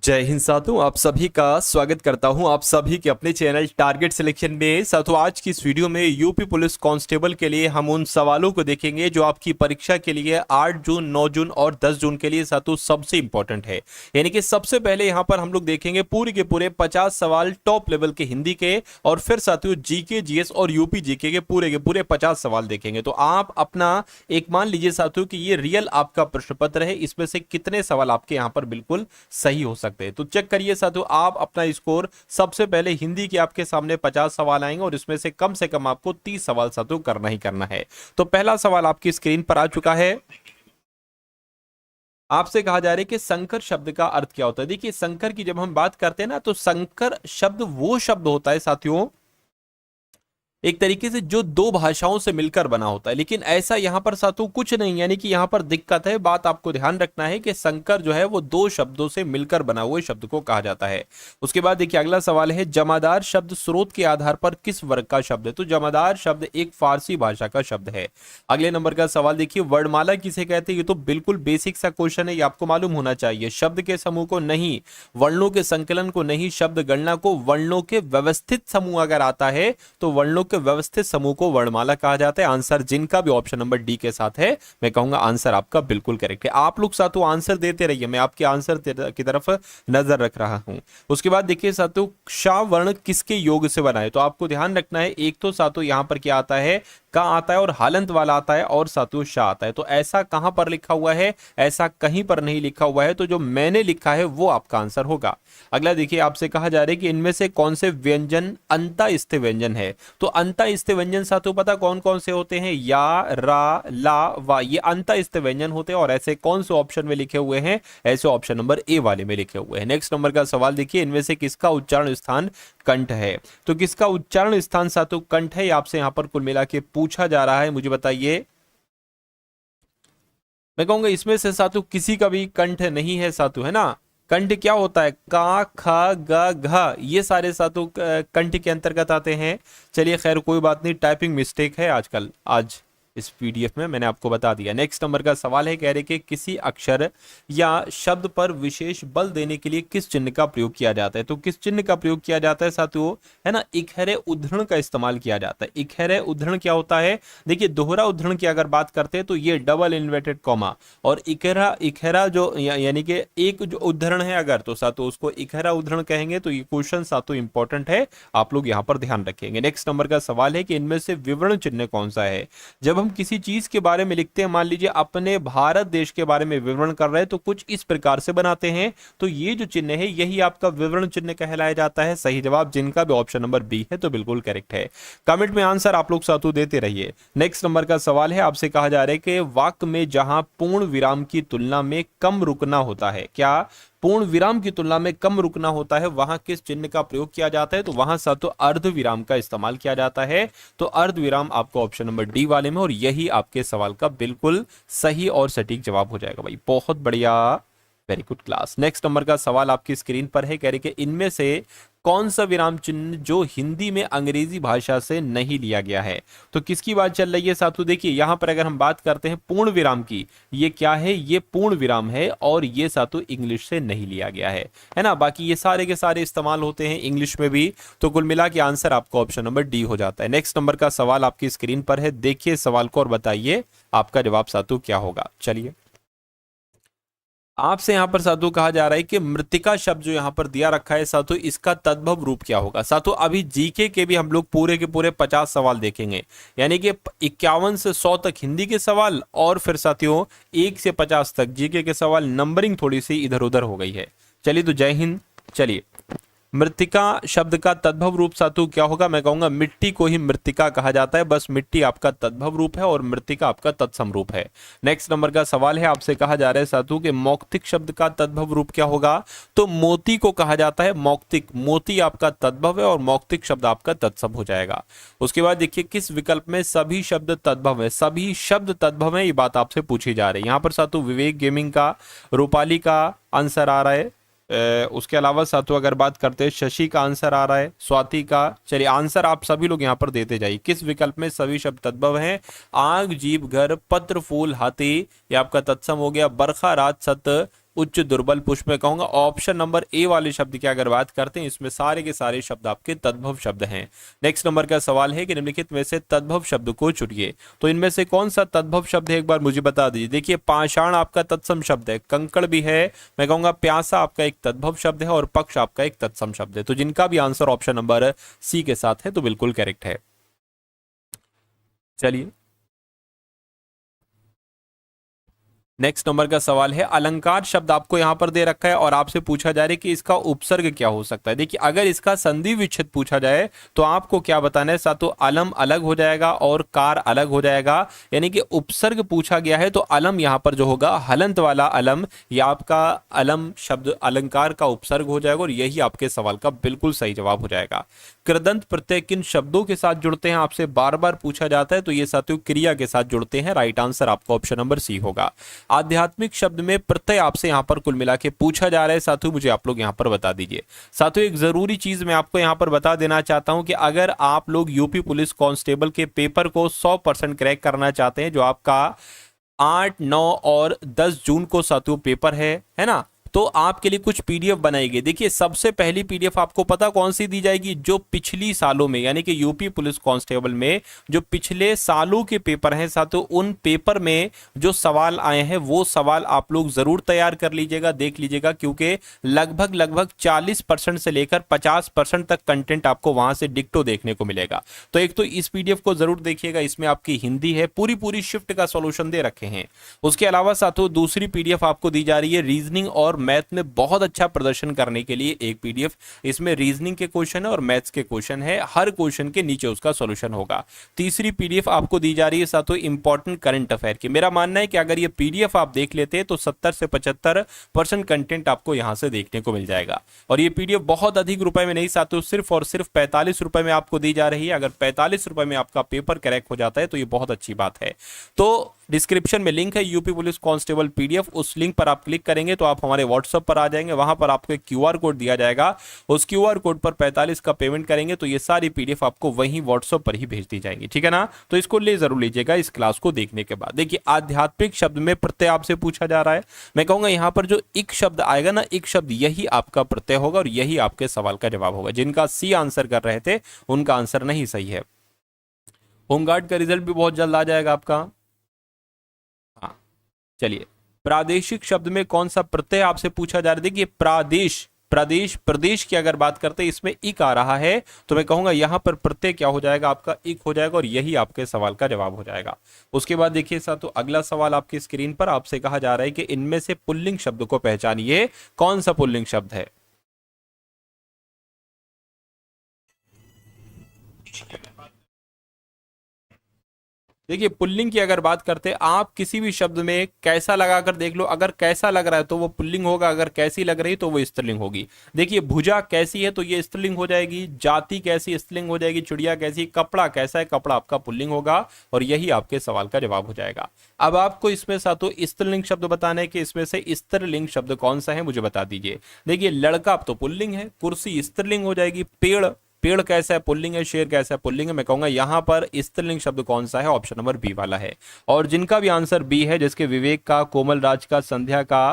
जय हिंद साथियों, आप सभी का स्वागत करता हूं आप सभी के अपने चैनल टारगेट सिलेक्शन में। साथियों, आज की इस वीडियो में यूपी पुलिस कांस्टेबल के लिए हम उन सवालों को देखेंगे जो आपकी परीक्षा के लिए 8 जून, 9 जून और 10 जून के लिए साथियों सबसे इंपॉर्टेंट है। यानी कि सबसे पहले यहां पर हम लोग देखेंगे पूरे के पूरे 50 सवाल टॉप लेवल के हिंदी के, और फिर साथियों जीके, जीएस और यूपी जीके के पूरे 50 सवाल देखेंगे। तो आप अपना एक मान लीजिए साथियों कि ये रियल आपका प्रश्न पत्र है, इसमें से कितने सवाल आपके यहां पर बिल्कुल सही हो सकते हैं। तो चेक करिए साथियों, आप अपना स्कोर सबसे पहले हिंदी के आपके सामने 50 सवाल आएंगे और इसमें से कम आपको 30 सवाल साथियों करना ही करना है। तो पहला सवाल आपकी स्क्रीन पर आ चुका है। आपसे कहा जा रहा है कि संकर शब्द का अर्थ क्या होता है। देखिए, संकर की जब हम बात करते हैं ना, तो संकर शब्द वो शब्द होता है साथियों एक तरीके से जो दो भाषाओं से मिलकर बना होता है, लेकिन ऐसा यहां पर साथियों कुछ नहीं। यानी कि यहां पर दिक्कत है, बात आपको ध्यान रखना है कि संकर जो है वो दो शब्दों से मिलकर बना हुए शब्द को कहा जाता है। उसके बाद देखिए अगला सवाल है, जमादार शब्द स्रोत के आधार पर किस वर्ग का शब्द है। तो जमादार शब्द एक फारसी भाषा का शब्द है। अगले नंबर का सवाल देखिए, वर्णमाला किसे कहते हैं। ये तो बिल्कुल बेसिक सा क्वेश्चन है, ये आपको मालूम होना चाहिए। शब्द के समूह को नहीं, वर्णों के संकलन को नहीं, शब्द गणना को, वर्णों के व्यवस्थित समूह अगर आता है तो वर्णों व्यवस्थित समूह को वर्णमाला कहा जाता है। आंसर जिनका भी ऑप्शन नंबर डी के साथ है, मैं कहूंगा आंसर आपका बिल्कुल करेक्ट है। आप लोग साथियों आंसर देते रहिए, मैं आपके आंसर की तरफ नजर रख रहा हूं। उसके बाद देखिए साथियों, शाह वर्ण किसके योग से बना है। तो आपको ध्यान रखना है, एक तो साथियों यहां पर क्या आता है, का आता है, और हालंत वाला आता है, और साथियों शाह आता है। तो ऐसा कहां पर लिखा हुआ है, ऐसा कहीं पर नहीं लिखा हुआ है। तो जो मैंने लिखा है वो आपका आंसर होगा। अगला देखिए, आपसे कहा जा रहा है कि इनमें से कौन से व्यंजन अंतःस्थ व्यंजन है। तो अंतःस्थ व्यंजन साथियों पता कौन कौन से होते हैं, या, रा, ला, वा, ये अंतःस्थ व्यंजन होते हैं। और ऐसे कौन से ऑप्शन में लिखे हुए हैं, ऐसे ऑप्शन नंबर ए वाले में लिखे हुए हैं। नेक्स्ट नंबर का सवाल देखिए, इनमें से किसका उच्चारण स्थान कंठ है। तो किसका उच्चारण स्थान साथियों कंठ है, आपसे यहां पर कुल मिला के पूछा जा रहा है, मुझे बताइए। मैं कहूंगा इसमें से साथियों किसी का भी कंठ नहीं है साथियों, है ना। कंठ क्या होता है, का, खा, ग, घ, ये सारे साथियों कंठ के अंतर्गत आते हैं। चलिए खैर कोई बात नहीं, टाइपिंग मिस्टेक है आजकल, आज इस पीडीएफ में मैंने आपको बता दिया। नेक्स्ट नंबर का सवाल है, कह रहे कि किसी अक्षर या शब्द पर विशेष बल देने के लिए किस चिन्ह का प्रयोग किया जाता है। तो किस चिन्ह का प्रयोग किया जाता है साथियों, है ना, इकहरे उद्धरण का इस्तेमाल किया जाता है। इकहरे उद्धरण क्या होता है, देखिए दोहरा उद्धरण की अगर बात करते हैं तो ये डबल इन्वर्टेड कॉमा, और इकहरा इकहरा जो यानी कि एक जो उद्धरण है अगर, तो साथियों उसको इकहरा उद्धरण कहेंगे। तो ये क्वेश्चन साथियों इंपॉर्टेंट है, आप लोग यहां पर ध्यान रखेंगे। नेक्स्ट नंबर का सवाल है कि इनमें से विवरण चिन्ह कौन सा है। जब हम किसी चीज के बारे में लिखते हैं, मान लीजिए अपने भारत देश के बारे में विवरण कर रहे हैं, तो कुछ इस प्रकार से बनाते हैं। तो ये जो चिन्ह है यही आपका विवरण चिन्ह कहलाया जाता है। सही जवाब जिनका भी ऑप्शन नंबर बी है, तो बिल्कुल करेक्ट है। कमेंट में आंसर आप लोग साथियों देते रहिए। नेक्स्ट नंबर का सवाल है, आपसे कहा जा रहा है कि वाक्य में जहां पूर्ण विराम की तुलना में कम रुकना होता है, क्या पूर्ण विराम की तुलना में कम रुकना होता है, वहां किस चिन्ह का प्रयोग किया जाता है। तो वहां साथियों अर्ध विराम का इस्तेमाल किया जाता है। तो अर्ध विराम आपको ऑप्शन नंबर डी वाले में, और यही आपके सवाल का बिल्कुल सही और सटीक जवाब हो जाएगा भाई। बहुत बढ़िया, very good class. Next number का सवाल आपकी स्क्रीन पर है, कह रहे कि इनमें से कौन सा विराम चिन्ह जो हिंदी में अंग्रेजी भाषा से नहीं लिया गया है। तो किसकी बात चल रही है साथियों, देखिए यहां पर अगर हम बात करते हैं पूर्ण विराम की, ये क्या है, ये पूर्ण विराम है, और ये साथियों इंग्लिश से नहीं लिया गया है ना। बाकी ये सारे के सारे इस्तेमाल होते हैं इंग्लिश में भी। तो कुल मिला के आंसर आपका ऑप्शन नंबर डी हो जाता है। नेक्स्ट नंबर का सवाल आपकी स्क्रीन पर है, देखिए सवाल को और बताइए आपका जवाब साथियों क्या होगा। चलिए, आपसे यहां पर साधु कहा जा रहा है कि मृतिका शब्द जो यहां पर दिया रखा है साधु, इसका तद्भव रूप क्या होगा। साधु अभी जीके के भी हम लोग पूरे के पूरे 50 सवाल देखेंगे, यानी कि 51 से 100 तक हिंदी के सवाल, और फिर साथियों 1 से 50 तक जीके के सवाल। नंबरिंग थोड़ी सी इधर उधर हो गई है। चलिए तो जय हिंद। चलिए, मृतिका शब्द का तद्भव रूप सातु क्या होगा, मैं कहूंगा मिट्टी को ही मृतिका कहा जाता है। बस मिट्टी आपका तद्भव रूप है और मृतिका आपका तत्सम रूप है। नेक्स्ट नंबर का सवाल है, आपसे कहा जा रहा है सातु कि मौक्तिक शब्द का तद्भव रूप क्या होगा। तो मोती को कहा जाता है मौक्तिक, मोती आपका तद्भव है और मौक्तिक शब्द आपका तत्सम हो जाएगा। उसके बाद देखिए किस विकल्प में सभी शब्द तद्भव है, सभी शब्द तद्भव है, ये बात आपसे पूछी जा रही है। यहाँ पर सातु विवेक गेमिंग का, रूपाली का आंसर आ रहा है। उसके अलावा साथियों अगर बात करते हैं शशि का आंसर आ रहा है, स्वाति का। चलिए आंसर आप सभी लोग यहाँ पर देते जाइए। किस विकल्प में सभी शब्द तद्भव हैं। आग, जीव, घर, पत्र, फूल, हाथी, ये आपका तत्सम हो गया। बरखा, रात, सत्य, उच्च दुर्बल पुष्प में कहूंगा ऑप्शन नंबर ए वाले शब्द की अगर बात करते हैं इसमें सारे के सारे शब्द आपके तद्भव शब्द हैं। नेक्स्ट नंबर का सवाल है कि निम्नलिखित में से तद्भव शब्द को चुनिए। तो इनमें से कौन सा तद्भव शब्द है एक बार मुझे बता दीजिए। देखिए पाषाण आपका तत्सम शब्द है, कंकड़ भी है, मैं कहूंगा प्यासा आपका एक तद्भव शब्द है और पक्ष आपका एक तत्सम शब्द है। तो जिनका भी आंसर ऑप्शन नंबर सी के साथ है तो बिल्कुल करेक्ट है। चलिए नेक्स्ट नंबर का सवाल है, अलंकार शब्द आपको यहां पर दे रखा है और आपसे पूछा जा रहा है कि इसका उपसर्ग क्या हो सकता है। देखिए अगर इसका संधि विच्छेद पूछा जाए तो आपको क्या बताना है, साथ तो अलम अलग हो जाएगा और कार अलग हो जाएगा, यानी कि उपसर्ग पूछा गया है तो अलम यहां पर जो होगा हलंत वाला अलम, या आपका अलम शब्द अलंकार का उपसर्ग हो जाएगा और यही आपके सवाल का बिल्कुल सही जवाब हो जाएगा। कृदंत प्रत्यय किन शब्दों के साथ जुड़ते हैं आपसे बार बार पूछा जाता है, तो ये साथियों क्रिया के साथ जुड़ते हैं। राइट आंसर आपका ऑप्शन नंबर सी होगा। आध्यात्मिक शब्द में प्रत्यय आपसे यहां पर कुल मिला के पूछा जा रहा है साथियों, मुझे आप लोग यहां पर बता दीजिए। साथियों एक जरूरी चीज मैं आपको यहां पर बता देना चाहता हूं कि अगर आप लोग यूपी पुलिस कांस्टेबल के पेपर को 100% क्रैक करना चाहते हैं, जो आपका 8, 9 और 10 जून को साथियों पेपर है ना, तो आपके लिए कुछ पीडीएफ बनाई गई। देखिए सबसे पहली पीडीएफ आपको पता कौन सी दी जाएगी, जो पिछली सालों में यानी कि यूपी पुलिस कांस्टेबल में जो पिछले सालों के पेपर हैं साथियों, उन पेपर में जो सवाल आए हैं वो सवाल आप लोग जरूर तैयार कर लीजिएगा, देख लीजिएगा, क्योंकि लगभग 40% से लेकर 50% तक कंटेंट आपको वहां से डिक्टो देखने को मिलेगा। तो एक तो इस पीडीएफ को जरूर देखिएगा, इसमें आपकी हिंदी है, पूरी शिफ्ट का सॉल्यूशन दे रखे हैं। उसके अलावा साथियों दूसरी पीडीएफ आपको दी जा रही है रीजनिंग और मैथ में बहुत अच्छा प्रदर्शन करने के लिए एक पीडीएफ। इसमें रीजनिंग के क्वेश्चन है और मैथ्स के क्वेश्चन है, हर क्वेश्चन के नीचे उसका सॉल्यूशन होगा। तीसरी पीडीएफ आपको दी जा रही है साथियों इंपॉर्टेंट करंट अफेयर की। मेरा मानना है कि अगर ये पीडीएफ आप देख लेते हैं तो 70 से 75% कंटेंट आपको यहां से देखने को मिल जाएगा। और ये पीडीएफ बहुत अधिक रुपए में नहीं साथियों, सिर्फ और सिर्फ 45 रुपए में आपको दी जा रही है। अगर 45 रुपए में आपका पेपर क्रैक हो जाता है तो ये बहुत अच्छी बात है। तो डिस्क्रिप्शन में लिंक है यूपी पुलिस कांस्टेबल पीडीएफ, उस लिंक पर आप क्लिक करेंगे तो आप हमारे व्हाट्सएप पर आ जाएंगे, वहां पर आपको एक क्यूआर कोड दिया जाएगा, उस क्यूआर कोड पर 45 का पेमेंट करेंगे तो ये सारी पीडीएफ आपको वहीं व्हाट्सएप पर ही भेज दी जाएंगी, ठीक है ना। तो इसको ले जरूर लीजिएगा इस क्लास को देखने के बाद। देखिए आध्यात्मिक शब्द में प्रत्यय आपसे पूछा जा रहा है, मैं कहूंगा यहां पर जो इक शब्द आएगा ना, इक शब्द यही आपका प्रत्यय होगा और यही आपके सवाल का जवाब होगा। जिनका सी आंसर कर रहे थे उनका आंसर नहीं सही है। होमगार्ड का रिजल्ट भी बहुत जल्द आ जाएगा आपका। चलिए प्रादेशिक शब्द में कौन सा प्रत्यय आपसे पूछा जा रहा है। देखिए प्रदेश की अगर बात करते हैं इसमें इक आ रहा है, तो मैं कहूंगा यहां पर प्रत्यय क्या हो जाएगा आपका इक हो जाएगा और यही आपके सवाल का जवाब हो जाएगा। उसके बाद देखिए साथियों अगला सवाल आपकी स्क्रीन पर आपसे कहा जा रहा है कि इनमें से पुल्लिंग शब्द को पहचानिए, कौन सा पुल्लिंग शब्द है। देखिए पुल्लिंग की अगर बात करते हैं, आप किसी भी शब्द में कैसा लगाकर देख लो, अगर कैसा लग रहा है तो वो पुल्लिंग होगा, अगर कैसी लग रही तो वो स्त्रीलिंग होगी। देखिए भुजा कैसी है तो ये स्त्रीलिंग हो जाएगी, जाति कैसी स्त्रीलिंग हो जाएगी, चिड़िया कैसी, कपड़ा कैसा है कपड़ा आपका पुल्लिंग होगा और यही आपके सवाल का जवाब हो जाएगा। अब आपको इसमें साथों स्त्रीलिंग शब्द बताना है कि इसमें से स्त्रीलिंग शब्द कौन सा है मुझे बता दीजिए। देखिए लड़का तो पुल्लिंग है, कुर्सी स्त्रीलिंग हो जाएगी, पेड़ कैसा है पुल्लिंग है, शेर कैसा है पुल्लिंग है। मैं कहूंगा यहां पर स्त्रीलिंग शब्द कौन सा है, ऑप्शन नंबर बी वाला है। और जिनका भी आंसर बी है, जिसके विवेक का, कोमल राज का, संध्या का,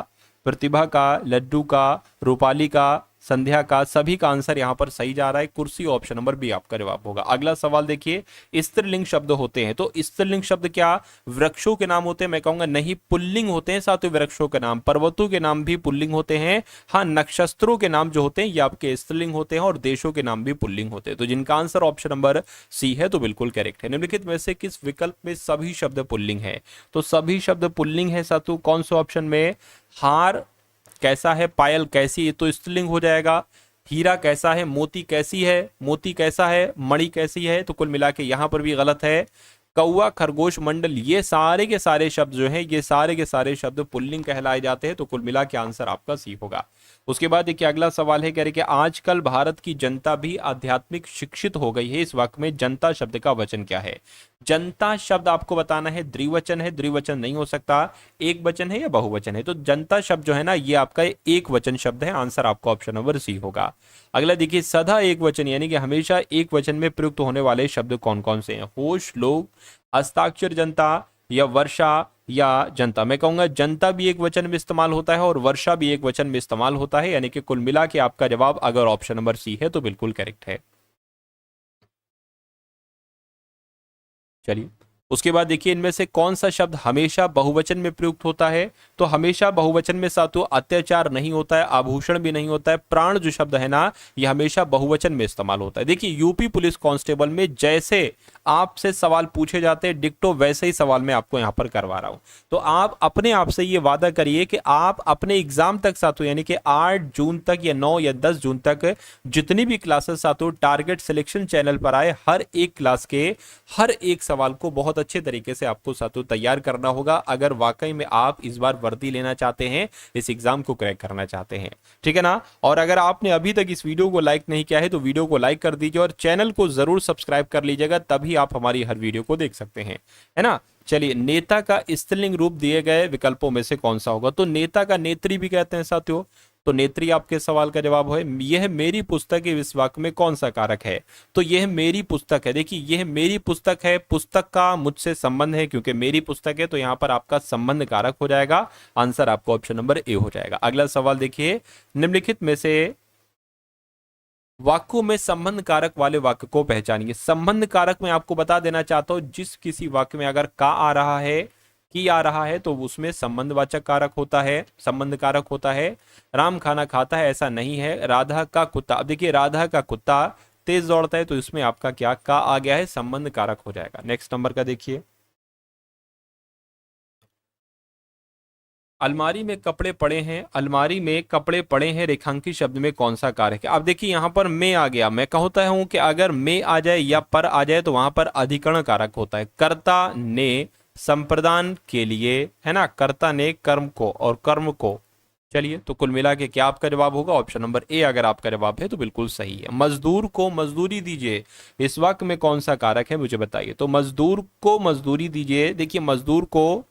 प्रतिभा का, लड्डू का, रूपाली का, संध्या का, सभी का आंसर यहां पर सही जा रहा है। कुर्सी ऑप्शन नंबर बी आपका जवाब होगा। अगला सवाल देखिए, स्त्रीलिंग शब्द होते हैं तो स्त्रीलिंग शब्द क्या वृक्षों के नाम होते हैं। मैं कहूंगा नहीं, पुल्लिंग होते हैं साथ ही वृक्षों के नाम, पर्वतों के नाम भी पुल्लिंग होते हैं। हाँ नक्षत्रों के नाम जो होते हैं ये आपके स्त्रीलिंग होते हैं और देशों के नाम भी पुल्लिंग होते हैं। तो जिनका आंसर ऑप्शन नंबर सी है तो बिल्कुल करेक्ट है। निम्नलिखित में से किस विकल्प में सभी शब्द पुल्लिंग है, तो सभी शब्द पुल्लिंग है साथों कौन से ऑप्शन में। हार कैसा है, पायल कैसी है तो स्त्रीलिंग हो जाएगा। हीरा कैसा है, मोती कैसी है, मोती कैसा है, मणि कैसी है, तो कुल मिला के यहां पर भी गलत है। कौवा, खरगोश, मंडल, ये सारे के सारे शब्द जो हैं ये सारे के सारे शब्द पुल्लिंग कहलाए जाते हैं। तो कुल मिला के आंसर आपका सी होगा। उसके बाद देखिए अगला सवाल है, कह रहे कि आजकल भारत की जनता भी आध्यात्मिक शिक्षित हो गई है, इस वाक्य में जनता शब्द का वचन क्या है। जनता शब्द आपको बताना है द्विवचन है, द्विवचन नहीं हो सकता, एक वचन है या बहुवचन है। तो जनता शब्द जो है ना ये आपका एक वचन शब्द है, आंसर आपका ऑप्शन नंबर सी होगा। अगला देखिए सदा एक वचन यानी कि हमेशा एक वचन में प्रयुक्त होने वाले शब्द कौन कौन से हैं। होश, लोग, हस्ताक्षर जनता, या वर्षा, या जनता। मैं कहूंगा जनता भी एक वचन में इस्तेमाल होता है और वर्षा भी एक वचन में इस्तेमाल होता है, यानी कि कुल मिला के आपका जवाब अगर ऑप्शन नंबर सी है तो बिल्कुल करेक्ट है। चलिए उसके बाद देखिए इनमें से कौन सा शब्द हमेशा बहुवचन में प्रयुक्त होता है। तो हमेशा बहुवचन में सातु अत्याचार नहीं होता है, आभूषण भी नहीं होता है, प्राण जो शब्द है ना ये हमेशा बहुवचन में इस्तेमाल होता है। देखिए यूपी पुलिस कांस्टेबल में जैसे आपसे सवाल पूछे जाते हैं डिक्टो वैसे ही सवाल मैं आपको यहां पर करवा रहा हूं। तो आप अपने आप से ये वादा करिए कि आप अपने एग्जाम तक सातु यानी कि 8 जून तक या 9 या 10 जून तक जितनी भी क्लासेस सातु टारगेट सिलेक्शन चैनल पर आए हर एक क्लास के हर एक सवाल को बहुत अच्छे तरीके से आपको सातु तैयार करना होगा, अगर वाकई में आप इस बार वर्दी लेना चाहते हैं, इस एग्जाम को क्रैक करना चाहते हैं। ठीक है ना। और अगर आपने अभी तक इस वीडियो को लाइक नहीं किया है तो वीडियो को लाइक कर दीजिए और चैनल को जरूर सब्सक्राइब कर लीजिएगा, तभी आप हमारी हर वीडियो को देख सकते हैं, है ना। चलिए नेता का स्त्रीलिंग रूप दिए गए विकल्पों में से कौन सा होगा। तो नेता का नेत्री भी कहते हैं साथियों, तो नेत्री आपके सवाल का जवाब है। यह मेरी पुस्तक है इस वाक्य में कौन सा कारक है। तो यह मेरी पुस्तक है। देखिए यह मेरी पुस्तक है, पुस्तक का मुझसे संबंध है क्योंकि मेरी पुस्तक है, तो यहां पर आपका संबंध कारक हो जाएगा। आंसर आपको ऑप्शन नंबर ए हो जाएगा। अगला सवाल देखिए निम्नलिखित में से वाक्यों में संबंध कारक वाले वाक्य को पहचानिए। संबंध कारक मैं आपको बता देना चाहता हूं, जिस किसी वाक्य में अगर का आ रहा है की आ रहा है तो उसमें संबंधवाचक कारक होता है, संबंध कारक होता है। राम खाना खाता है ऐसा नहीं है। राधा का कुत्ता, अब देखिए राधा का कुत्ता तेज दौड़ता है तो इसमें आपका क्या का आ गया है, संबंध कारक हो जाएगा। नेक्स्ट नंबर का देखिए अलमारी में कपड़े पड़े हैं, अलमारी में कपड़े पड़े हैं रेखांकित शब्द में कौन सा कारक है। अब देखिए यहां पर मैं आ गया, मैं कहता हूं कि अगर मैं आ जाए या पर आ जाए तो वहां पर अधिकरण कारक होता है। कर्ता ने संप्रदान के लिए, है ना, कर्ता ने कर्म को और कर्म को। चलिए तो कुल मिला के क्या आपका जवाब होगा, ऑप्शन नंबर ए अगर आपका जवाब है तो बिल्कुल सही है। मजदूर को मजदूरी दीजिए, इस वाक्य में कौन सा कारक है मुझे बताइए। तो मजदूर को मजदूरी दीजिए, देखिए मजदूर को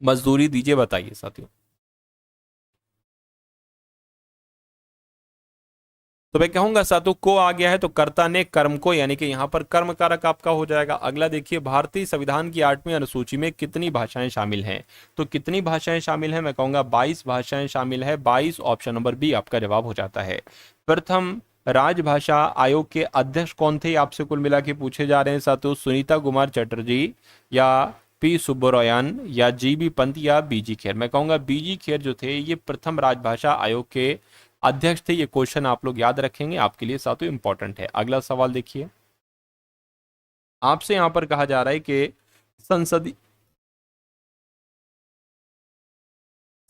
मजदूरी दीजिए, बताइए साथियों। तो मैं कहूंगा सातु को आ गया है तो कर्ता ने कर्म को, यानी कि यहां पर कर्म कारक आपका हो जाएगा। अगला देखिए भारतीय संविधान की 8वीं अनुसूची में कितनी भाषाएं शामिल हैं। तो कितनी भाषाएं शामिल हैं, मैं कहूंगा 22 भाषाएं शामिल है। 22 ऑप्शन नंबर बी आपका जवाब हो जाता है। प्रथम राजभाषा आयोग के अध्यक्ष कौन थे, आपसे कुल मिला के पूछे जा रहे हैं साथियों। सुनीता कुमार चटर्जी या पी सुब्बरायन या जीबी पंत या बीजी खेर। मैं कहूंगा बीजी खेर जो थे ये प्रथम राजभाषा आयोग के अध्यक्ष थे। ये क्वेश्चन आप लोग याद रखेंगे, आपके लिए साथियों इंपॉर्टेंट है। अगला सवाल देखिए आपसे यहां पर कहा जा रहा है कि संसदीय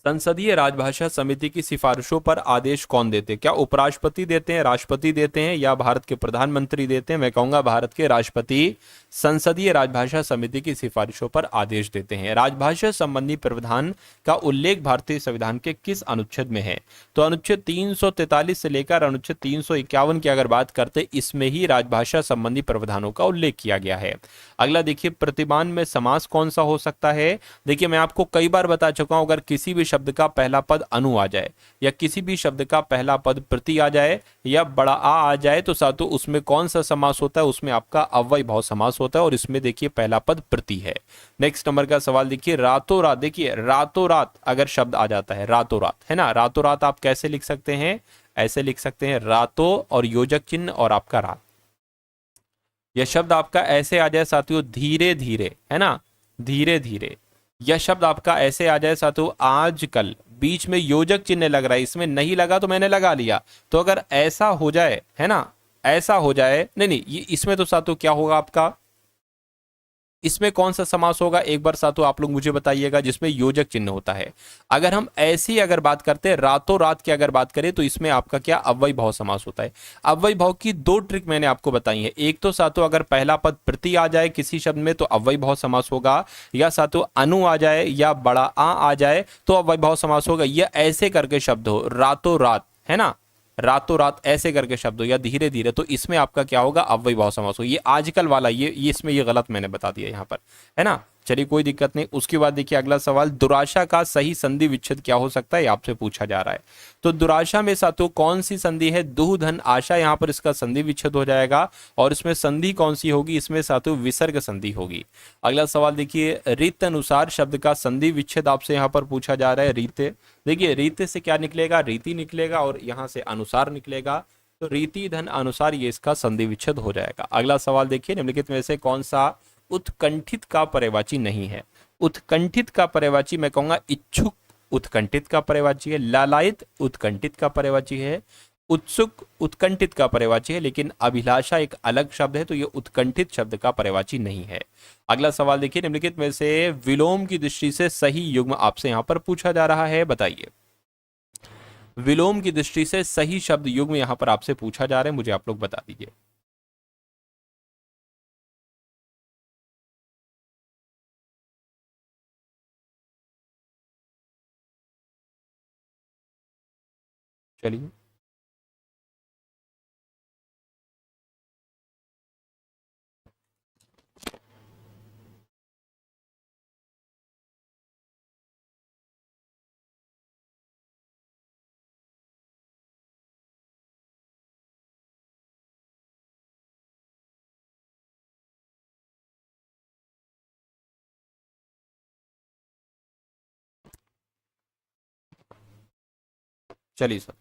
संसदीय राजभाषा समिति की सिफारिशों पर आदेश कौन देते हैं। क्या उपराष्ट्रपति देते हैं, राष्ट्रपति देते हैं या भारत के प्रधानमंत्री देते हैं। मैं कहूंगा भारत के राष्ट्रपति संसदीय राजभाषा समिति की सिफारिशों पर आदेश देते हैं। राजभाषा संबंधी प्रावधान का उल्लेख भारतीय संविधान के किस अनुच्छेद में है। तो अनुच्छेद 343 से लेकर अनुच्छेद 351 की अगर बात करते इसमें ही राजभाषा संबंधी प्रावधानों का उल्लेख किया गया है। अगला देखिए प्रतिमान में समास कौन सा हो सकता है। देखिए मैं आपको कई बार बता चुका हूं, अगर किसी भी शब्द का पहला पद अनु आ जाए या किसी भी शब्द का पहला पद प्रति आ जाए या बड़ा आ जाए तो साथों उसमें कौन सा समास होता है, उसमें आपका अव्ययी भाव समास होता है और इसमें देखिए पहला पद प्रति है। नेक्स्ट नंबर का सवाल देखिए रातों रात, देखिए रातों रात अगर शब्द आ जाता है रातों रात, है ना, रातों रात आप कैसे लिख सकते हैं, ऐसे लिख सकते हैं रातों और योजक चिन्ह और आपका रात। यह शब्द आपका ऐसे आ जाए साथियों धीरे धीरे, है ना, धीरे धीरे। यह शब्द आपका ऐसे आ जाए साथियों आजकल, बीच में योजक चिन्ह लग रहा है, इसमें नहीं लगा तो मैंने लगा लिया। तो अगर ऐसा हो जाए, है ना, ऐसा हो जाए, नहीं नहीं ये इसमें तो साथियों क्या होगा आपका, इसमें कौन सा समास होगा एक बार साथियों आप लोग मुझे बताइएगा, जिसमें योजक चिन्ह होता है। अगर हम ऐसी अगर बात करते हैं रातों रात की अगर बात करें तो इसमें आपका क्या अव्ययी भाव समास होता है। अव्ययी भाव की दो ट्रिक मैंने आपको बताई है। एक तो साथियों अगर पहला पद प्रति आ जाए किसी शब्द में तो अव्ययी भाव समास होगा, या साथियों अनु आ जाए या बड़ा आ जाए तो अव्ययी भाव समास होगा। यह ऐसे करके शब्द हो रातों रात, है ना, रातों रात ऐसे करके शब्द हो या धीरे धीरे, तो इसमें आपका क्या होगा अव्ययी भाव समास हो। ये आजकल वाला ये इसमें ये गलत मैंने बता दिया यहाँ पर, है ना। चलिए कोई दिक्कत नहीं। उसके बाद देखिए अगला सवाल, दुराशा का सही संधि विच्छेद क्या हो सकता है, आपसे पूछा जा रहा है। तो दुराशा में साथियों कौन सी संधि है, दुह धन आशा, यहाँ पर इसका संधि विच्छेद हो जाएगा। और इसमें संधि कौन सी होगी, इसमें साथियों विसर्ग संधि होगी। अगला सवाल देखिए, रीत अनुसार शब्द का संधि विच्छेद आपसे यहाँ पर पूछा जा रहा है। रीते, देखिए रीते से क्या निकलेगा, रीति निकलेगा और यहाँ से अनुसार निकलेगा। तो रीति धन अनुसार ये इसका संधि विच्छेद हो जाएगा। अगला सवाल देखिए, निम्नलिखित में से कौन सा उत्कंठित का पर्यायवाची नहीं है। उत्कंठित का पर्यायवाची मैं कहूंगा इच्छुक उत्कंठित का पर्यायवाची है, लालायित उत्कंठित का पर्यायवाची है, उत्सुक उत्कंठित का पर्यायवाची है, लेकिन अभिलाषा एक अलग शब्द है तो ये उत्कंठित शब्द का पर्यायवाची नहीं है। अगला सवाल देखिए, निम्नलिखित में से विलोम की दृष्टि से सही युग्म आपसे यहां पर पूछा जा रहा है, बताइए। विलोम की दृष्टि से सही शब्द युग्म यहां पर आपसे पूछा जा रहा है, मुझे आप लोग बता दीजिए। चलिए चलिए सर।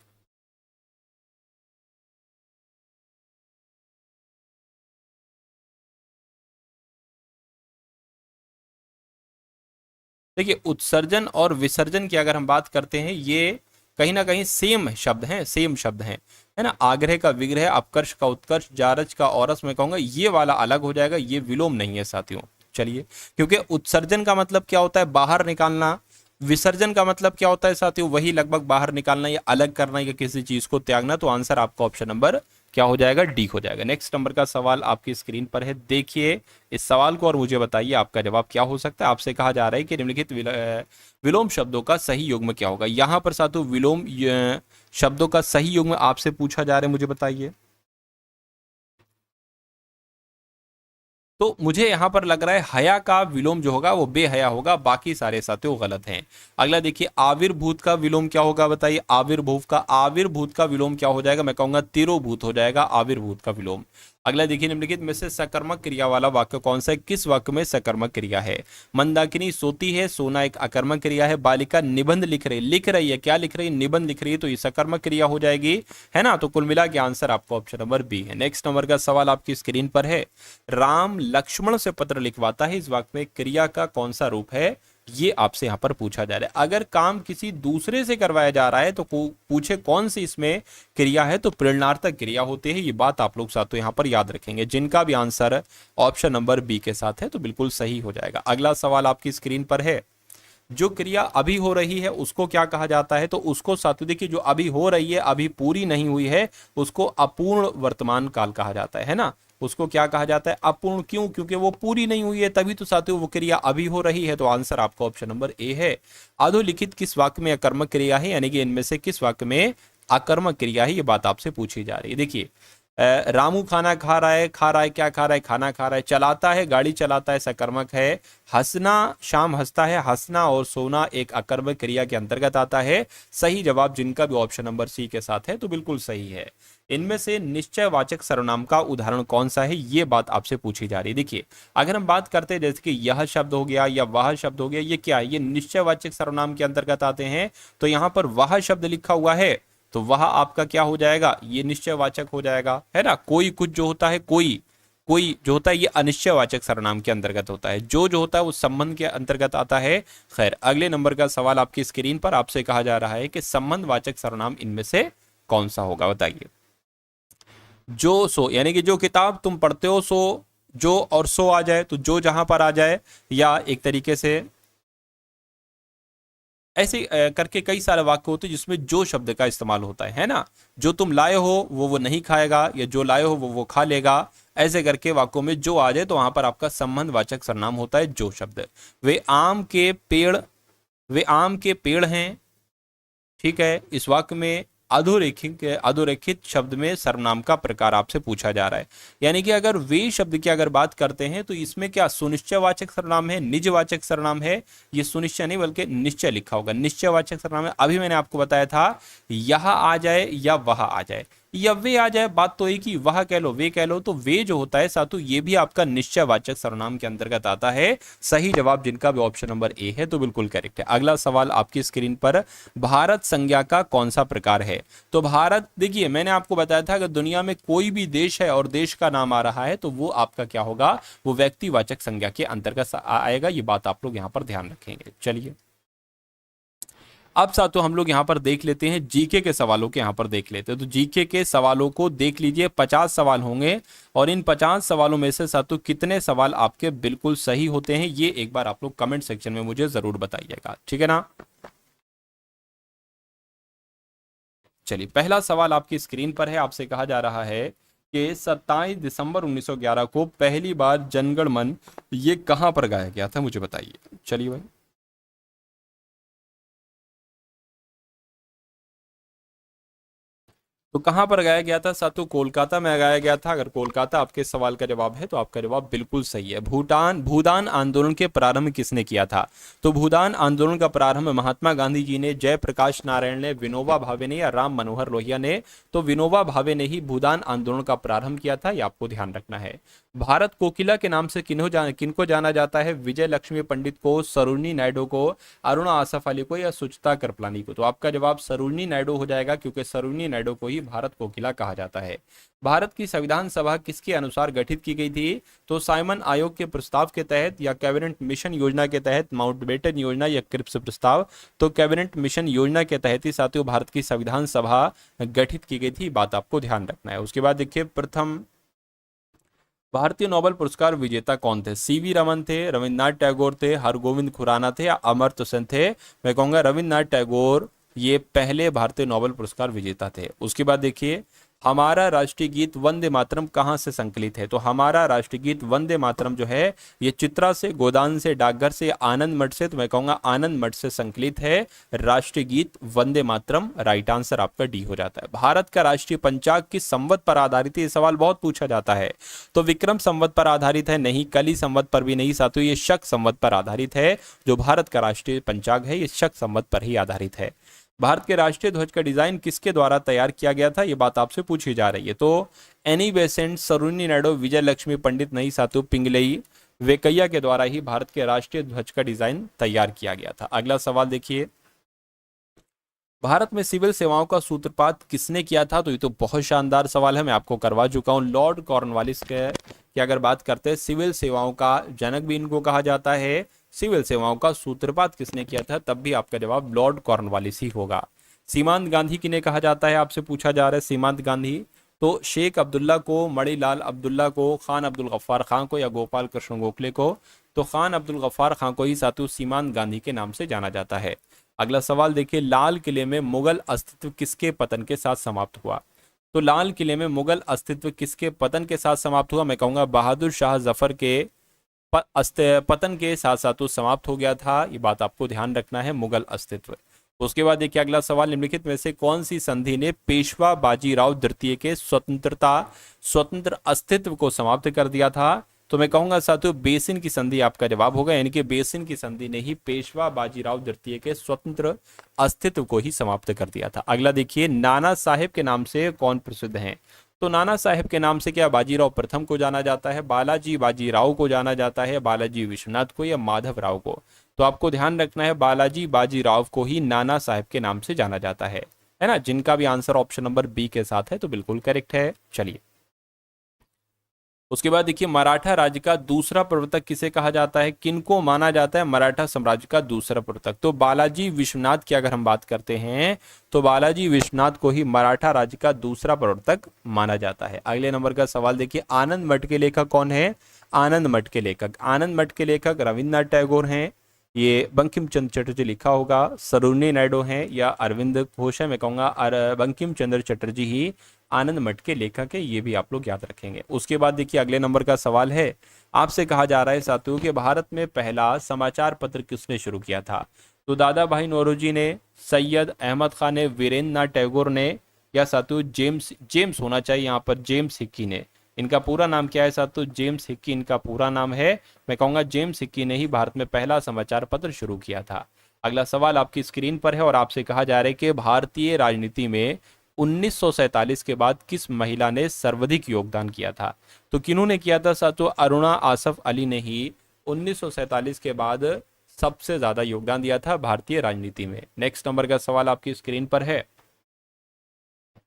देखिए उत्सर्जन और विसर्जन की अगर हम बात करते हैं, ये कहीं ना कहीं सेम शब्द हैं, सेम शब्द हैं, है ना। आग्रह का विग्रह, अपकर्ष का उत्कर्ष, जारज का औरस, मैं कहूंगा ये वाला अलग हो जाएगा, ये विलोम नहीं है साथियों। चलिए, क्योंकि उत्सर्जन का मतलब क्या होता है, बाहर निकालना। विसर्जन का मतलब क्या होता है साथियों, वही लगभग बाहर निकालना या अलग करना या किसी चीज को त्यागना। तो आंसर आपका ऑप्शन नंबर क्या हो जाएगा, डी हो जाएगा। नेक्स्ट नंबर का सवाल आपकी स्क्रीन पर है, देखिए इस सवाल को और मुझे बताइए आपका जवाब क्या हो सकता है। आपसे कहा जा रहा है कि निम्नलिखित विलोम शब्दों का सही युग्म क्या होगा। यहां पर साथियों विलोम शब्दों का सही युग्म आपसे पूछा जा रहा है, मुझे बताइए। तो मुझे यहां पर लग रहा है हया का विलोम जो होगा वो बेहया होगा, बाकी सारे साथियों गलत हैं। अगला देखिए, आविर्भूत का विलोम क्या होगा, बताइए। आविर्भूत का विलोम क्या हो जाएगा, मैं कहूंगा तिरोभूत हो जाएगा आविर्भूत का विलोम। अगला देखिए, निम्नलिखित में से सकर्मक क्रिया वाला वाक्य कौन सा है, किस वाक्य में सकर्मक क्रिया है। मंदाकिनी सोती है, सोना एक अकर्मक क्रिया है। बालिका निबंध लिख रही है, क्या लिख रही है, निबंध लिख रही है, तो ये सकर्मक क्रिया हो जाएगी, है ना। तो कुल मिला के आंसर आपका ऑप्शन नंबर बी है। नेक्स्ट नंबर का सवाल आपकी स्क्रीन पर है, राम लक्ष्मण से पत्र लिखवाता है, इस वाक्य में क्रिया का कौन सा रूप है, ये आपसे यहां पर पूछा जा रहा है। अगर काम किसी दूसरे से करवाया जा रहा है तो पूछे कौन सी इसमें क्रिया है, तो प्रेरणार्थक क्रिया होती है। ये बात आप लोग साथ तो यहां पर याद रखेंगे। जिनका भी आंसर ऑप्शन नंबर बी के साथ है तो बिल्कुल सही हो जाएगा। अगला सवाल आपकी स्क्रीन पर है, जो क्रिया अभी हो रही है उसको क्या कहा जाता है। तो उसको साथियों देखिए, जो अभी हो रही है, अभी पूरी नहीं हुई है, उसको अपूर्ण वर्तमान काल कहा जाता है ना। उसको क्या कहा जाता है, अपूर्ण। क्यों, क्योंकि वो पूरी नहीं हुई है, तभी तो साथियों वो क्रिया अभी हो रही है। तो आंसर आपका ऑप्शन नंबर ए है। अधोलिखित किस वाक्य में अकर्मक क्रिया है, यानी कि इनमें से किस वाक्य में अकर्मक क्रिया है, ये बात आपसे पूछी जा रही है। देखिए रामू खाना खा रहा है, क्या खा रहा है, खाना खा रहा है। चलाता है, गाड़ी चलाता है, सकर्मक है। हंसना, शाम हंसता है, हंसना और सोना एक अकर्मक क्रिया के अंतर्गत आता है। सही जवाब जिनका भी ऑप्शन नंबर सी के साथ है तो बिल्कुल सही है। इनमें से निश्चयवाचक सर्वनाम का उदाहरण कौन सा है, ये बात आपसे पूछी जा रही है। देखिए अगर हम बात करते हैं जैसे कि यह शब्द हो गया या वह शब्द हो गया, ये क्या है, ये निश्चयवाचक सर्वनाम के अंतर्गत आते हैं। तो यहां पर वह शब्द लिखा हुआ है तो वह आपका क्या हो जाएगा, ये निश्चयवाचक हो जाएगा, है ना। कोई कुछ जो होता है, कोई जो होता है, ये अनिश्चयवाचक सर्वनाम के अंतर्गत होता है। जो होता है वो संबंध के अंतर्गत आता है। खैर, अगले नंबर का सवाल आपकी स्क्रीन पर आपसे कहा जा रहा है कि संबंधवाचक सर्वनाम इनमें से कौन सा होगा, बताइए। जो सो, यानी कि जो किताब तुम पढ़ते हो सो, जो और सो आ जाए तो जो जहां पर आ जाए, या एक तरीके से ऐसे करके कई सारे वाक्य होते हैं जिसमें जो शब्द का इस्तेमाल होता है ना। जो तुम लाए हो वो नहीं खाएगा, या जो लाए हो वो खा लेगा। ऐसे करके वाक्यों में जो आ जाए तो वहां पर आपका संबंधवाचक सर्वनाम होता है जो शब्द। वे आम के पेड़ वे आम के पेड़ हैं, ठीक है। इस वाक्य में अधोरेखित शब्द में सर्वनाम का प्रकार आपसे पूछा जा रहा है। यानी कि अगर वे शब्द की अगर बात करते हैं तो इसमें क्या सुनिश्चयवाचक सर्वनाम है, निजवाचक सर्वनाम है? ये सुनिश्चय नहीं बल्कि निश्चय लिखा होगा, निश्चयवाचक सर्वनाम है। अभी मैंने आपको बताया था यह आ जाए या वह आ जाए या वे आ जाए, बात तो एक ही, वह कह लो वे कह लो, तो वे जो होता है सातु ये भी आपका निश्चयवाचक सर्वनाम के अंतर्गत आता है। सही जवाब जिनका भी ऑप्शन नंबर ए है, तो बिल्कुल करेक्ट है। अगला सवाल आपकी स्क्रीन पर, भारत संज्ञा का कौन सा प्रकार है? तो भारत, देखिए मैंने आपको बताया था अगर दुनिया में कोई भी देश है और देश का नाम आ रहा है तो वो आपका क्या होगा, वो व्यक्तिवाचक संज्ञा के अंतर्गत आएगा। ये बात आप लोग यहां पर ध्यान रखेंगे। चलिए अब साथों हम लोग यहाँ पर देख लेते हैं जीके के सवालों के, यहाँ पर देख लेते हैं। तो जीके के सवालों को देख लीजिए, 50 सवाल होंगे और इन 50 सवालों में से साथों कितने सवाल आपके बिल्कुल सही होते हैं ये एक बार आप लोग कमेंट सेक्शन में मुझे जरूर बताइएगा, ठीक है ना। चलिए पहला सवाल आपकी स्क्रीन पर है। आपसे कहा जा रहा है कि 27 दिसंबर 1911 को पहली बार जनगण मन ये कहां पर गाया गया था, मुझे बताइए। चलिए भाई, तो कहां पर गाया गया था सातों? कोलकाता में गाया गया था। अगर कोलकाता आपके सवाल का जवाब है तो आपका जवाब बिल्कुल सही है। भूदान आंदोलन के प्रारंभ किसने किया था? तो भूदान आंदोलन का प्रारंभ महात्मा गांधी जी ने, जयप्रकाश नारायण ने, विनोबा भावे ने या राम मनोहर लोहिया ने? तो विनोबा भावे ने ही भूदान आंदोलन का प्रारंभ किया था, ये आपको ध्यान रखना है। भारत कोकिला के नाम से किनको जाना जाता है? विजय लक्ष्मी पंडित को, सरोजिनी नायडू को, अरुणा आसफ अली को या सुचित्रा कृपलानी को? तो आपका जवाब सरोजिनी नायडू हो जाएगा, क्योंकि सरोजिनी नायडू को ही भारत कोकिला कहा जाता है। भारत की संविधान सभा किसके अनुसार गठित की गई थी? तो साइमन आयोग के प्रस्ताव के तहत या कैबिनेट मिशन योजना के तहत, माउंटबेटन योजना या क्रिप्स प्रस्ताव? तो कैबिनेट मिशन योजना के तहत ही साथियों भारत की संविधान सभा गठित की गई थी, बात आपको ध्यान रखना है। उसके बाद देखिए, प्रथम भारतीय नोबेल पुरस्कार विजेता कौन थे? सीवी रमन थे, रविन्द्रनाथ टैगोर थे, हरगोविंद खुराना थे या अमर्त्य सेन थे? मैं कहूंगा रविन्द्रनाथ टैगोर ये पहले भारतीय नोबेल पुरस्कार विजेता थे। उसके बाद देखिए, हमारा राष्ट्रीय गीत वंदे मातरम कहाँ से संकलित है? तो हमारा राष्ट्रीय गीत वंदे मातरम जो है ये चित्रा से, गोदान से, डाकघर से, आनंद मठ से? तो मैं कहूंगा आनंद मठ से संकलित है राष्ट्रीय गीत वंदे मातरम। राइट आंसर आपका डी हो जाता है। भारत का राष्ट्रीय पंचांग किस संवत पर आधारित है? ये सवाल बहुत पूछा जाता है। तो विक्रम संवत पर आधारित है? नहीं। कली संवत पर भी नहीं साथियों, ये शक संवत पर आधारित है। जो भारत का राष्ट्रीय पंचांग है ये शक संवत पर ही आधारित है। भारत के राष्ट्रीय ध्वज का डिजाइन किसके द्वारा तैयार किया गया था? ये बात आपसे पूछी जा रही है। तो एनी बेसेंट, सरोजिनी नायडू, विजय लक्ष्मी पंडित नहीं साथियों, पिंगलई वेंकैया के द्वारा ही भारत के राष्ट्रीय ध्वज का डिजाइन तैयार किया गया था। अगला सवाल देखिए, भारत में सिविल सेवाओं का सूत्रपात किसने किया था? तो ये तो बहुत शानदार सवाल है, मैं आपको करवा चुका हूं। लॉर्ड कॉर्नवालिस के की अगर बात करते हैं, सिविल सेवाओं का जनक भी इनको कहा जाता है। सिविल सेवाओं का सूत्रपात किसने किया था? तब भी आपका जवाब लॉर्ड कॉर्नवालिस ही होगा। सीमांत गांधी किन्हें कहा जाता है? आपसे पूछा जा रहा है सीमांत गांधी। तो शेख अब्दुल्ला को, मणिलाल अब्दुल्ला को, खान अब्दुल गफ्फार खान को या गोपाल कृष्ण गोखले को? तो खान अब्दुल गफ्फार खान को ही साथियों सीमांत गांधी के नाम से जाना जाता है। अगला सवाल देखिए, लाल किले में मुगल अस्तित्व किसके पतन के साथ समाप्त हुआ? तो लाल किले में मुगल अस्तित्व किसके पतन के साथ समाप्त हुआ? मैं कहूंगा बहादुर शाह जफर के पतन के साथ साथ तो समाप्त हो गया था। ये बात आपको ध्यान रखना है, मुगल अस्तित्व। उसके बाद देखिए अगला सवाल, निम्नलिखित में से कौन सी संधि ने पेशवा बाजीराव द्वितीय के स्वतंत्र अस्तित्व को समाप्त कर दिया था? तो मैं कहूंगा साथियों बेसिन की संधि आपका जवाब होगा, यानी कि बेसिन की संधि ने ही पेशवा बाजीराव द्वितीय के स्वतंत्र अस्तित्व को ही समाप्त कर दिया था। अगला देखिए, नाना साहेब के नाम से कौन प्रसिद्ध हैं? तो नाना साहेब के नाम से क्या बाजीराव प्रथम को जाना जाता है, बालाजी बाजीराव को जाना जाता है, बालाजी विश्वनाथ को या माधव राव को? तो आपको ध्यान रखना है बालाजी बाजीराव को ही नाना साहेब के नाम से जाना जाता है ना। जिनका भी आंसर ऑप्शन नंबर बी के साथ है तो बिल्कुल करेक्ट है। चलिए उसके बाद देखिए, मराठा राज्य का दूसरा प्रवर्तक किसे कहा जाता है? किनको माना जाता है मराठा साम्राज्य का दूसरा प्रवर्तक? तो बालाजी विश्वनाथ की अगर हम बात करते हैं तो बालाजी विश्वनाथ को ही मराठा राज्य का दूसरा प्रवर्तक माना जाता है। अगले नंबर का सवाल देखिए, आनंद मठ के लेखक कौन है? आनंद मठ के लेखक रविन्द्रनाथ टैगोर हैं, ये बंकिम चंद्र चटर्जी लिखा होगा, सरोजिनी नायडू हैं या अरविंद घोष है? मैं कहूंगा बंकिम चंद्र चटर्जी ही आनंद मठ के लेखक है, ये भी आप लोग याद रखेंगे। उसके बाद देखिए अगले नंबर का सवाल है, आपसे कहा जा रहा है साथियों कि भारत में पहला समाचार पत्र किसने शुरू किया था? तो दादा भाई नौरोजी ने, सैयद अहमद खान ने, वीरेंद्र नाथ टैगोर ने, या साथियों जेम्स जेम्स होना चाहिए यहाँ पर, जेम्स हिक्की ने। इनका पूरा नाम क्या है साथियों? जेम्स हिक्की इनका पूरा नाम है। मैं कहूँगा जेम्स हिक्की ने ही भारत में पहला समाचार पत्र शुरू किया था। अगला सवाल आपकी स्क्रीन पर है और आपसे कहा जा रहा है कि भारतीय राजनीति में 1947 के बाद किस महिला ने सर्वाधिक योगदान किया था? तो किन्होंने किया था साथियों? अरुणा आसफ अली ने ही 1947 के बाद सबसे ज्यादा योगदान दिया था भारतीय राजनीति में। नेक्स्ट नंबर का सवाल आपकी स्क्रीन पर है।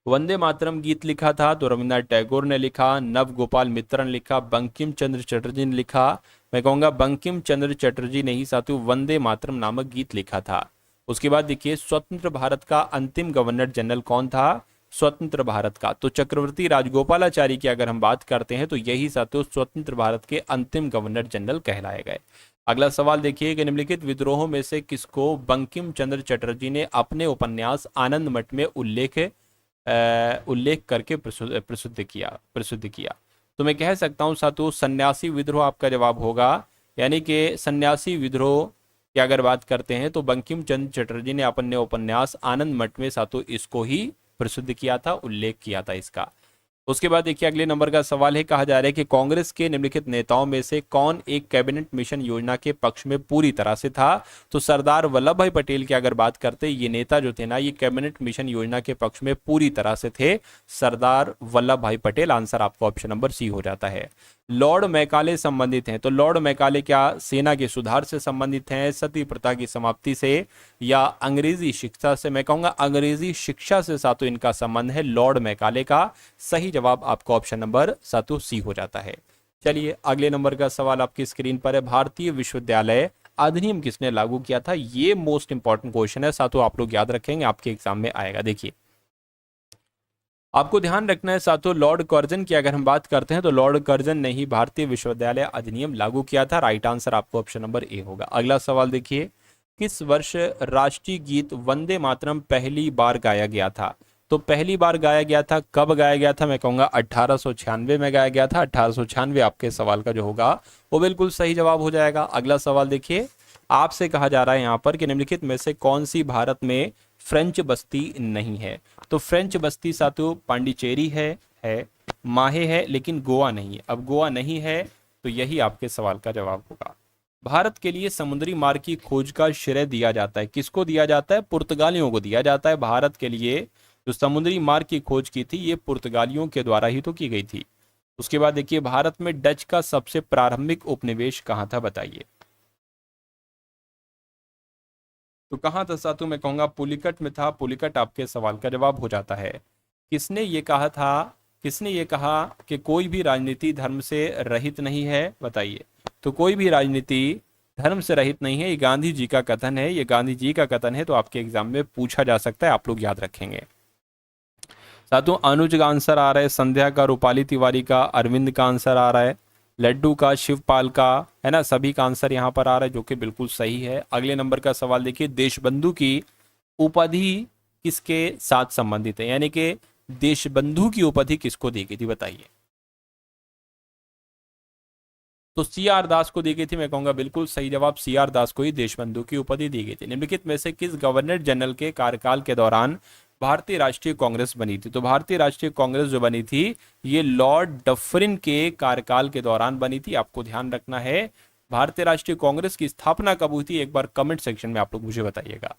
वंदे मातरम गीत लिखा था तो रविन्द्रनाथ टैगोर ने लिखा, नव गोपाल मित्र ने लिखा, बंकिम चंद्र चटर्जी ने लिखा। मैं कहूंगा बंकिम चंद्र चटर्जी ने ही साथियों वंदे मातरम नामक गीत लिखा था। उसके बाद देखिए, स्वतंत्र भारत का अंतिम गवर्नर जनरल कौन था? स्वतंत्र भारत का तो चक्रवर्ती राजगोपालाचारी की अगर हम बात करते हैं तो यही साथियों स्वतंत्र भारत के अंतिम गवर्नर जनरल कहलाए गए। अगला सवाल देखिए कि निम्नलिखित विद्रोहों में से किसको बंकिम चंद्र चटर्जी ने अपने उपन्यास आनंद मठ में उल्लेख करके प्रसिद्ध किया? तो मैं कह सकता हूं साथियों सन्यासी विद्रोह आपका जवाब होगा। यानी कि सन्यासी विद्रोह की अगर बात करते हैं तो बंकिम चंद्र चटर्जी ने अपने उपन्यास आनंद मठ में साथियों इसको ही प्रसिद्ध किया था, उल्लेख किया था इसका। उसके बाद देखिए अगले नंबर का सवाल है, कहा जा रहा है कि कांग्रेस के निम्नलिखित नेताओं में से कौन एक कैबिनेट मिशन योजना के पक्ष में पूरी तरह से था? तो सरदार वल्लभ भाई पटेल की अगर बात करते, ये नेता जो थे ना, ये कैबिनेट मिशन योजना के पक्ष में पूरी तरह से थे सरदार वल्लभ भाई पटेल। आंसर आपको ऑप्शन नंबर सी हो जाता है। लॉर्ड मैकाले संबंधित हैं तो लॉर्ड मैकाले क्या सेना के सुधार से संबंधित हैं, सती प्रथा की समाप्ति से, या अंग्रेजी शिक्षा से? मैं कहूंगा अंग्रेजी शिक्षा से सातों इनका संबंध है लॉर्ड मैकाले का। सही जवाब आपको ऑप्शन नंबर सातों सी हो जाता है। चलिए अगले नंबर का सवाल आपकी स्क्रीन पर है। भारतीय विश्वविद्यालय अधिनियम किसने लागू किया था? ये मोस्ट इंपॉर्टेंट क्वेश्चन है सातों, आप लोग याद रखेंगे, आपके एग्जाम में आएगा। देखिए आपको ध्यान रखना है साथियों, लॉर्ड कर्जन की अगर हम बात करते हैं तो लॉर्ड कर्जन ने ही भारतीय विश्वविद्यालय अधिनियम लागू किया था। राइट आंसर आपको ऑप्शन नंबर ए होगा। अगला सवाल देखिए, किस वर्ष राष्ट्रीय गीत वंदे मातरम पहली बार गाया गया था? तो पहली बार गाया गया था, कब गाया गया था? मैं कहूंगा 1896 में गाया गया था। 1896 आपके सवाल का जो होगा वो बिल्कुल सही जवाब हो जाएगा। अगला सवाल देखिए, आपसे कहा जा रहा है यहाँ पर कि निम्नलिखित में से कौन सी भारत में फ्रेंच बस्ती नहीं है? तो फ्रेंच बस्ती साथियों पांडिचेरी है, माहे है, लेकिन गोवा नहीं है। अब गोवा नहीं है तो यही आपके सवाल का जवाब होगा। भारत के लिए समुद्री मार्ग की खोज का श्रेय दिया जाता है, किसको दिया जाता है? पुर्तगालियों को दिया जाता है। भारत के लिए जो समुद्री मार्ग की खोज की थी ये पुर्तगालियों के द्वारा ही तो की गई थी। उसके बाद देखिए, भारत में डच का सबसे प्रारंभिक उपनिवेश कहाँ था? बताइए। तो कहाँ था साथियों? मैं कहूंगा पुलिकट में था। पुलिकट आपके सवाल का जवाब हो जाता है। किसने ये कहा था, किसने ये कहा कि कोई भी राजनीति धर्म से रहित नहीं है? बताइए। तो कोई भी राजनीति धर्म से रहित नहीं है, ये गांधी जी का कथन है। ये गांधी जी का कथन है तो आपके एग्जाम में पूछा जा सकता है, आप लोग याद रखेंगे। साथियों अनुज का आंसर आ रहा है, संध्या का, रूपाली तिवारी का, अरविंद का आंसर आ रहा है, लड्डू का, शिवपाल का, है ना, सभी का आंसर यहाँ पर आ रहा है जो कि बिल्कुल सही है। अगले नंबर का सवाल देखिए, देशबंधु की उपाधि किसके साथ संबंधित है? यानी कि देशबंधु की उपाधि किसको दी गई थी? बताइए। तो सी आर दास को दी गई थी। मैं कहूंगा बिल्कुल सही जवाब, सी आर दास को ही देशबंधु की उपाधि दी गई थी। निम्नलिखित में से किस गवर्नर जनरल के कार्यकाल के दौरान भारतीय राष्ट्रीय कांग्रेस बनी थी? तो भारतीय राष्ट्रीय कांग्रेस जो बनी थी ये लॉर्ड डफरिन के कार्यकाल के दौरान बनी थी। आपको ध्यान रखना है। भारतीय राष्ट्रीय कांग्रेस की स्थापना कब हुई थी? एक बार कमेंट सेक्शन में आप लोग मुझे बताइएगा।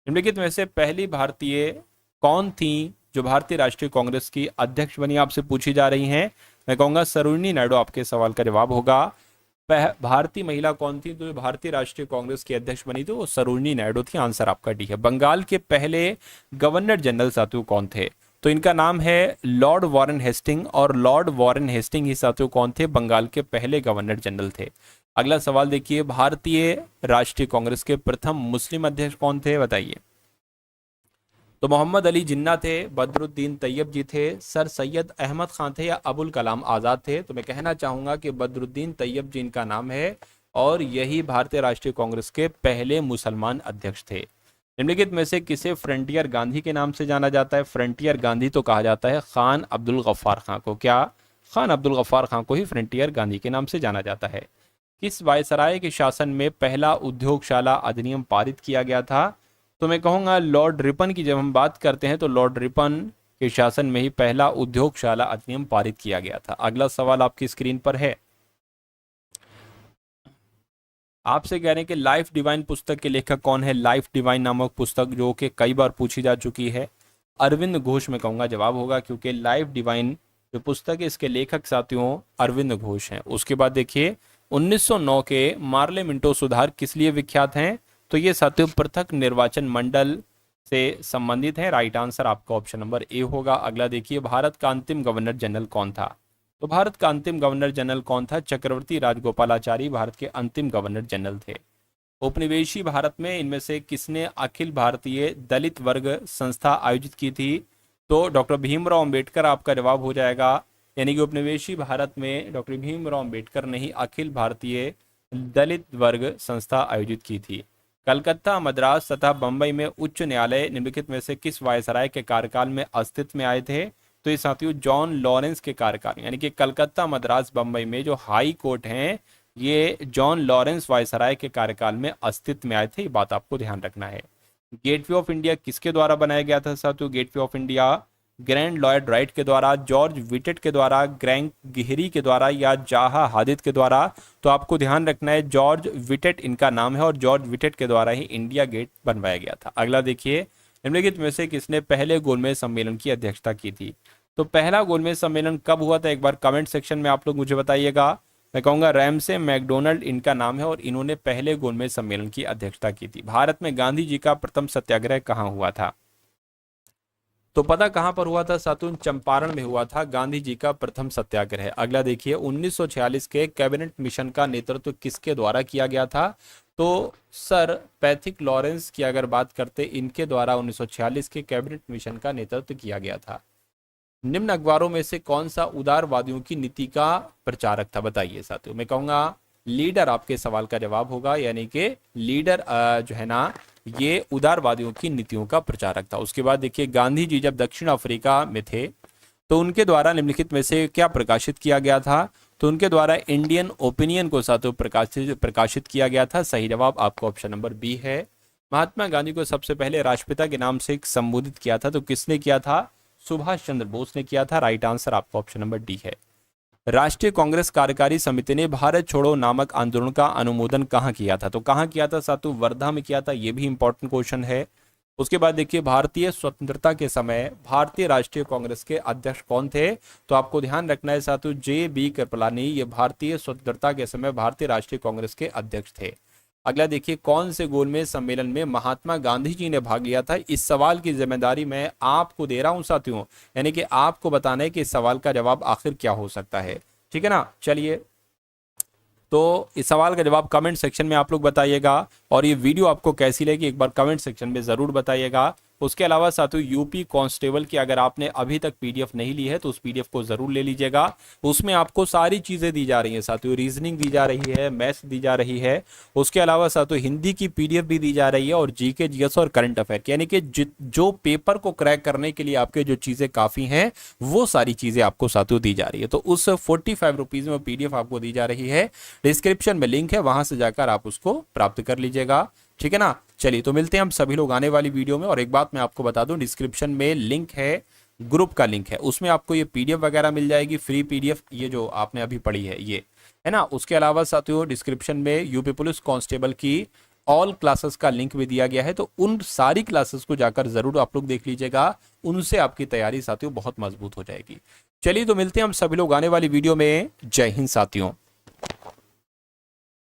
निम्नलिखित में से पहली भारतीय कौन थी जो भारतीय राष्ट्रीय कांग्रेस की अध्यक्ष बनी? आपसे पूछी जा रही हैं। मैं कहूंगा सरोजिनी नायडू आपके सवाल का जवाब होगा। भारतीय महिला कौन थी तो जो भारतीय राष्ट्रीय कांग्रेस की अध्यक्ष बनी थी वो सरोजिनी नायडू थी। आंसर आपका डी है। बंगाल के पहले गवर्नर जनरल साथियों कौन थे? तो इनका नाम है लॉर्ड वॉरेन हेस्टिंग, और लॉर्ड वॉरेन हेस्टिंग ही साथियों कौन थे? बंगाल के पहले गवर्नर जनरल थे। अगला सवाल देखिए, भारतीय राष्ट्रीय कांग्रेस के प्रथम मुस्लिम अध्यक्ष कौन थे? बताइए। तो मोहम्मद अली जिन्ना थे, बदरुद्दीन तैयब जी थे, सर सैयद अहमद खान थे, या अबुल कलाम आज़ाद थे? तो मैं कहना चाहूँगा कि बदरुद्दीन तैयब जी इनका नाम है और यही भारतीय राष्ट्रीय कांग्रेस के पहले मुसलमान अध्यक्ष थे। निम्नलिखित में से किसे फ्रंटियर गांधी के नाम से जाना जाता है? फ्रंटियर गांधी तो कहा जाता है खान अब्दुल गफ्फार खां को। क्या? खान अब्दुल गफ्फार खां को ही फ्रंटियर गांधी के नाम से जाना जाता है। किस वायसराय के शासन में पहला उद्योगशाला अधिनियम पारित किया गया था? तो मैं कहूँगा लॉर्ड रिपन की जब हम बात करते हैं तो लॉर्ड रिपन के शासन में ही पहला उद्योगशाला अधिनियम पारित किया गया था। अगला सवाल आपकी स्क्रीन पर है, आपसे कह रहे हैं कि लाइफ डिवाइन पुस्तक के लेखक कौन है? लाइफ डिवाइन नामक पुस्तक जो कि कई बार पूछी जा चुकी है, अरविंद घोष में कहूँगा जवाब होगा, क्योंकि लाइफ डिवाइन जो पुस्तक है इसके लेखक साथियों अरविंद घोष हैं। उसके बाद देखिए 1909 के मार्ले मिंटो सुधार किस लिए विख्यात हैं? तो ये साथियों पृथक निर्वाचन मंडल से संबंधित है। राइट आंसर आपका ऑप्शन नंबर ए होगा। अगला देखिए, भारत का अंतिम गवर्नर जनरल कौन था? तो भारत का अंतिम गवर्नर जनरल कौन था? चक्रवर्ती राजगोपालाचारी भारत के अंतिम गवर्नर जनरल थे। उपनिवेशी भारत में इनमें से किसने अखिल भारतीय दलित वर्ग संस्था आयोजित की थी? तो डॉक्टर भीमराव अंबेडकर आपका जवाब हो जाएगा, यानी कि उपनिवेशी भारत में डॉक्टर भीमराव अंबेडकर ने ही अखिल भारतीय दलित वर्ग संस्था आयोजित की थी। कलकत्ता, मद्रास तथा बंबई में उच्च न्यायालय निम्नलिखित में से किस वायसराय के कार्यकाल में अस्तित्व में आए थे? तो ये साथियों जॉन लॉरेंस के कार्यकाल, यानी कि कलकत्ता, मद्रास, बंबई में जो हाई कोर्ट हैं ये जॉन लॉरेंस वायसराय के कार्यकाल में अस्तित्व में आए थे। ये बात आपको ध्यान रखना है। गेटवे ऑफ इंडिया किसके द्वारा बनाया गया था साथियों? Gateway of India grand Lloyd Wright के द्वारा, जॉर्ज विटेट के द्वारा, ग्रैंक गिहरी के द्वारा या जाहा हादिद के द्वारा? तो आपको ध्यान रखना है जॉर्ज विटेट इनका नाम है और जॉर्ज विटेट के द्वारा ही इंडिया गेट बनवाया गया था। अगला देखिए, निम्नलिखित में से किसने पहले गोलमेज सम्मेलन की अध्यक्षता की थी? तो पहला गोलमेज सम्मेलन कब हुआ था? एक बार कमेंट सेक्शन में आप लोग मुझे बताइएगा। मैं कहूँगा रैमसे मैकडोनल्ड इनका नाम है और इन्होंने पहले गोलमेज सम्मेलन की अध्यक्षता की थी। भारत में गांधी जी का प्रथम सत्याग्रह कहाँ हुआ था? तो पता कहां पर हुआ था साथियों? चंपारण में हुआ था गांधी जी का प्रथम सत्याग्रह। अगला देखिए, 1946 के कैबिनेट मिशन का नेतृत्व किसके द्वारा किया गया था? तो सर पैथिक लॉरेंस की अगर बात करते, इनके द्वारा 1946 के कैबिनेट मिशन का नेतृत्व किया गया था। निम्न अखबारों में से कौन सा उदारवादियों की नीति का प्रचारक था? बताइए साथियों। मैं कहूँगा लीडर आपके सवाल का जवाब होगा, यानी कि लीडर जो है ना ये उदारवादियों की नीतियों का प्रचारक था। उसके बाद देखिए, गांधी जी जब दक्षिण अफ्रीका में थे तो उनके द्वारा निम्नलिखित में से क्या प्रकाशित किया गया था? तो उनके द्वारा इंडियन ओपिनियन को साथियों प्रकाशित किया गया था। सही जवाब आपका ऑप्शन नंबर बी है। महात्मा गांधी को सबसे पहले राष्ट्रपिता के नाम से संबोधित किया था, तो किसने किया था? सुभाष चंद्र बोस ने किया था। राइट आंसर आपका ऑप्शन नंबर डी है। राष्ट्रीय कांग्रेस कार्यकारी समिति ने भारत छोड़ो नामक आंदोलन का अनुमोदन कहाँ किया था? तो कहाँ किया था साथियों? वर्धा में किया था। ये भी इंपॉर्टेंट क्वेश्चन है। उसके बाद देखिए, भारतीय स्वतंत्रता के समय भारतीय राष्ट्रीय कांग्रेस के अध्यक्ष कौन थे? तो आपको ध्यान रखना है साथियों जे.बी. कृपलानी, ये भारतीय स्वतंत्रता के समय भारतीय राष्ट्रीय कांग्रेस के अध्यक्ष थे। अगला देखिए, कौन से गोलमेज सम्मेलन में महात्मा गांधी जी ने भाग लिया था? इस सवाल की जिम्मेदारी मैं आपको दे रहा हूं साथियों, यानी कि आपको बताना है कि इस सवाल का जवाब आखिर क्या हो सकता है। ठीक है ना? चलिए, तो इस सवाल का जवाब कमेंट सेक्शन में आप लोग बताइएगा और ये वीडियो आपको कैसी लगी एक बार कमेंट सेक्शन में ज़रूर बताइएगा। उसके अलावा साथियों यूपी कांस्टेबल की अगर आपने अभी तक पीडीएफ नहीं ली है तो उस पीडीएफ को जरूर ले लीजिएगा। उसमें आपको सारी चीज़ें दी जा रही हैं साथियों, रीजनिंग दी जा रही है, मैथ्स दी जा रही है, उसके अलावा साथियों हिंदी की पीडीएफ भी दी जा रही है और जीके जीएस और करंट अफेयर, यानी कि जो पेपर को क्रैक करने के लिए आपके जो चीज़ें काफ़ी हैं वो सारी चीज़ें आपको साथियों दी जा रही है। तो उस 45 रुपीज़ में पीडीएफ आपको दी जा रही है। डिस्क्रिप्शन में लिंक है, वहां से जाकर आप उसको प्राप्त कर लीजिएगा। ठीक है ना? चलिए, तो मिलते हैं हम सभी लोग आने वाली वीडियो में। और एक बात मैं आपको बता दूं, डिस्क्रिप्शन में लिंक है, ग्रुप का लिंक है, उसमें आपको ये पीडीएफ वगैरह मिल जाएगी, फ्री पीडीएफ, ये जो आपने अभी पढ़ी है ये है ना। उसके अलावा साथियों डिस्क्रिप्शन में यूपी पुलिस कांस्टेबल की ऑल क्लासेस का लिंक भी दिया गया है, तो उन सारी क्लासेस को जाकर जरूर आप लोग देख लीजिएगा, उनसे आपकी तैयारी साथियों बहुत मजबूत हो जाएगी। चलिए, तो मिलते हैं हम सभी लोग आने वाली वीडियो में। जय हिंद साथियों।